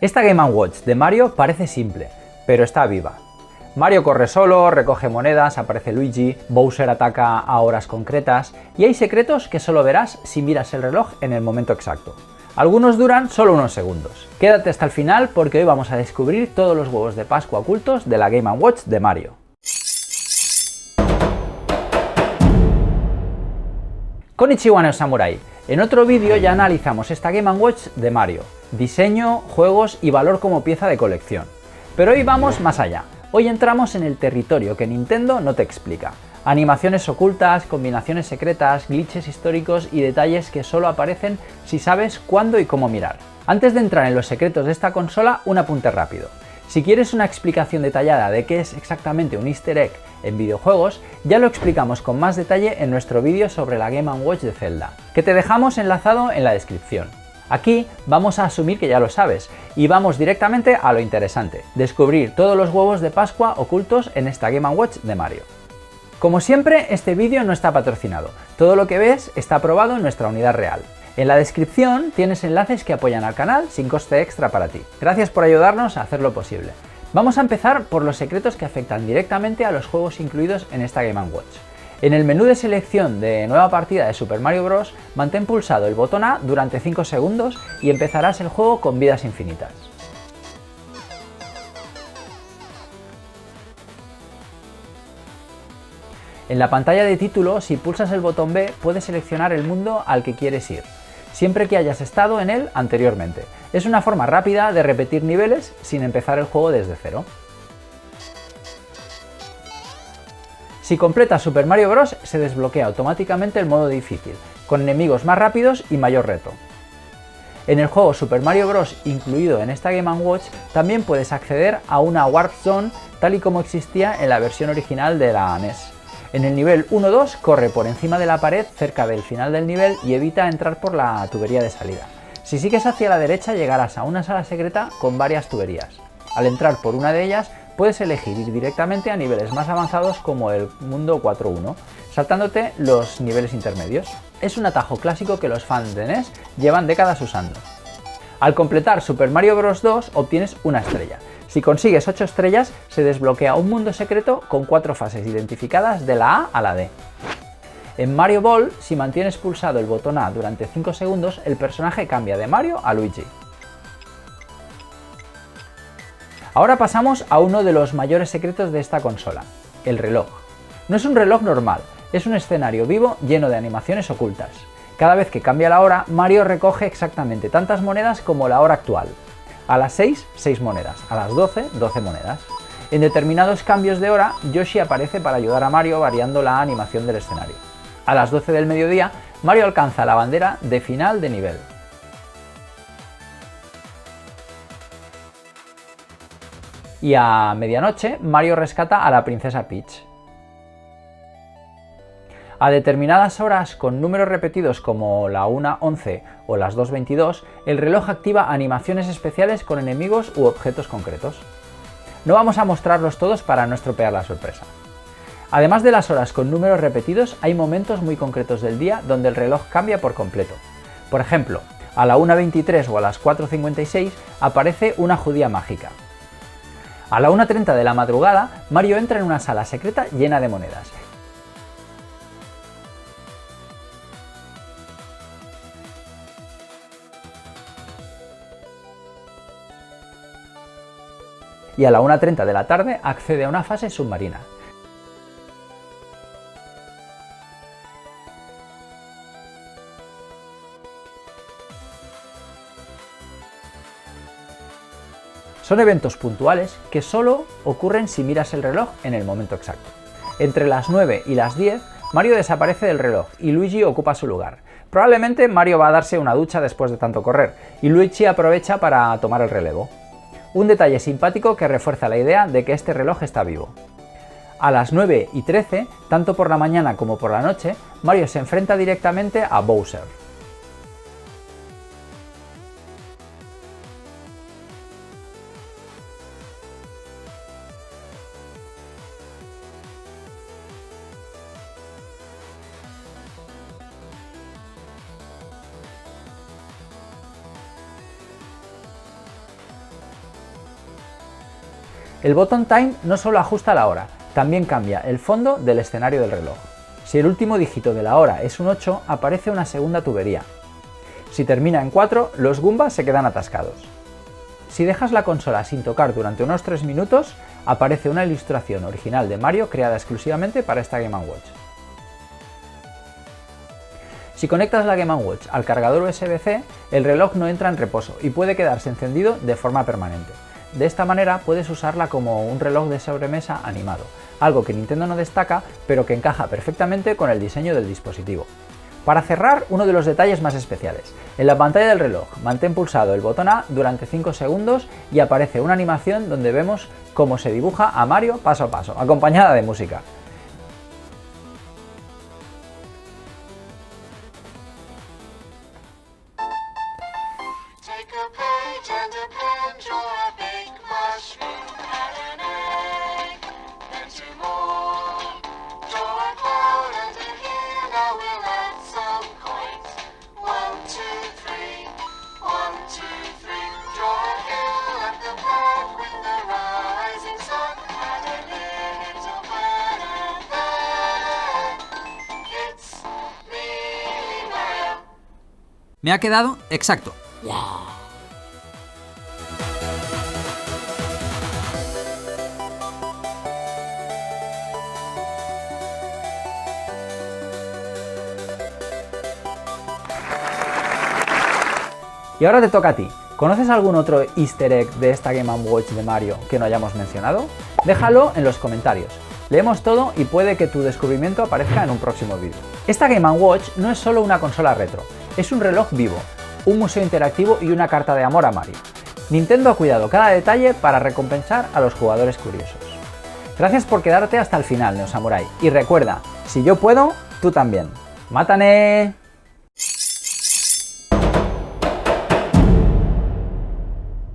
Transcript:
Esta Game & Watch de Mario parece simple, pero está viva. Mario corre solo, recoge monedas, aparece Luigi, Bowser ataca a horas concretas y hay secretos que solo verás si miras el reloj en el momento exacto. Algunos duran solo unos segundos. Quédate hasta el final porque hoy vamos a descubrir todos los huevos de Pascua ocultos de la Game & Watch de Mario. Konnichiwa Neo Samurai. En otro vídeo ya analizamos esta Game & Watch de Mario. Diseño, juegos y valor como pieza de colección. Pero hoy vamos más allá. Hoy entramos en el territorio que Nintendo no te explica. Animaciones ocultas, combinaciones secretas, glitches históricos y detalles que solo aparecen si sabes cuándo y cómo mirar. Antes de entrar en los secretos de esta consola, un apunte rápido. Si quieres una explicación detallada de qué es exactamente un Easter egg en videojuegos, ya lo explicamos con más detalle en nuestro vídeo sobre la Game & Watch de Zelda, que te dejamos enlazado en la descripción. Aquí vamos a asumir que ya lo sabes y vamos directamente a lo interesante, descubrir todos los huevos de Pascua ocultos en esta Game & Watch de Mario. Como siempre, este vídeo no está patrocinado, todo lo que ves está probado en nuestra unidad real. En la descripción tienes enlaces que apoyan al canal sin coste extra para ti. Gracias por ayudarnos a hacerlo posible. Vamos a empezar por los secretos que afectan directamente a los juegos incluidos en esta Game & Watch. En el menú de selección de nueva partida de Super Mario Bros. Mantén pulsado el botón A durante 5 segundos y empezarás el juego con vidas infinitas. En la pantalla de título, si pulsas el botón B, puedes seleccionar el mundo al que quieres ir, siempre que hayas estado en él anteriormente. Es una forma rápida de repetir niveles sin empezar el juego desde cero. Si completas Super Mario Bros. Se desbloquea automáticamente el modo difícil, con enemigos más rápidos y mayor reto. En el juego Super Mario Bros. Incluido en esta Game & Watch, también puedes acceder a una Warp Zone tal y como existía en la versión original de la NES. En el nivel 1-2 corre por encima de la pared cerca del final del nivel y evita entrar por la tubería de salida. Si sigues hacia la derecha llegarás a una sala secreta con varias tuberías. Al entrar por una de ellas puedes elegir ir directamente a niveles más avanzados como el mundo 4.1, saltándote los niveles intermedios. Es un atajo clásico que los fans de NES llevan décadas usando. Al completar Super Mario Bros. 2 obtienes una estrella. Si consigues 8 estrellas, se desbloquea un mundo secreto con 4 fases identificadas de la A a la D. En Mario Ball, si mantienes pulsado el botón A durante 5 segundos, el personaje cambia de Mario a Luigi. Ahora pasamos a uno de los mayores secretos de esta consola, el reloj. No es un reloj normal, es un escenario vivo lleno de animaciones ocultas. Cada vez que cambia la hora, Mario recoge exactamente tantas monedas como la hora actual. A las 6, 6 monedas, a las 12, 12 monedas. En determinados cambios de hora, Yoshi aparece para ayudar a Mario variando la animación del escenario. A las 12 del mediodía, Mario alcanza la bandera de final de nivel. Y a medianoche, Mario rescata a la princesa Peach. A determinadas horas con números repetidos como la 1:11 o las 2:22, el reloj activa animaciones especiales con enemigos u objetos concretos. No vamos a mostrarlos todos para no estropear la sorpresa. Además de las horas con números repetidos, hay momentos muy concretos del día donde el reloj cambia por completo. Por ejemplo, a la 1:23 o a las 4:56 aparece una judía mágica. A la 1:30 de la madrugada, Mario entra en una sala secreta llena de monedas. Y a la 1:30 de la tarde accede a una fase submarina. Son eventos puntuales que solo ocurren si miras el reloj en el momento exacto. Entre las 9 y las 10, Mario desaparece del reloj y Luigi ocupa su lugar. Probablemente Mario va a darse una ducha después de tanto correr, y Luigi aprovecha para tomar el relevo. Un detalle simpático que refuerza la idea de que este reloj está vivo. A las 9:13, tanto por la mañana como por la noche, Mario se enfrenta directamente a Bowser. El botón Time no solo ajusta la hora, también cambia el fondo del escenario del reloj. Si el último dígito de la hora es un 8, aparece una segunda tubería. Si termina en 4, los Goombas se quedan atascados. Si dejas la consola sin tocar durante unos 3 minutos, aparece una ilustración original de Mario creada exclusivamente para esta Game & Watch. Si conectas la Game & Watch al cargador USB-C, el reloj no entra en reposo y puede quedarse encendido de forma permanente. De esta manera puedes usarla como un reloj de sobremesa animado, algo que Nintendo no destaca, pero que encaja perfectamente con el diseño del dispositivo. Para cerrar, uno de los detalles más especiales. En la pantalla del reloj, mantén pulsado el botón A durante 5 segundos y aparece una animación donde vemos cómo se dibuja a Mario paso a paso, acompañada de música. Me ha quedado exacto. Y ahora te toca a ti. ¿Conoces algún otro easter egg de esta Game & Watch de Mario que no hayamos mencionado? Déjalo en los comentarios. Leemos todo y puede que tu descubrimiento aparezca en un próximo vídeo. Esta Game & Watch no es solo una consola retro, es un reloj vivo, un museo interactivo y una carta de amor a Mario. Nintendo ha cuidado cada detalle para recompensar a los jugadores curiosos. Gracias por quedarte hasta el final, Neo Samurai, y recuerda, si yo puedo, tú también. ¡Mátane!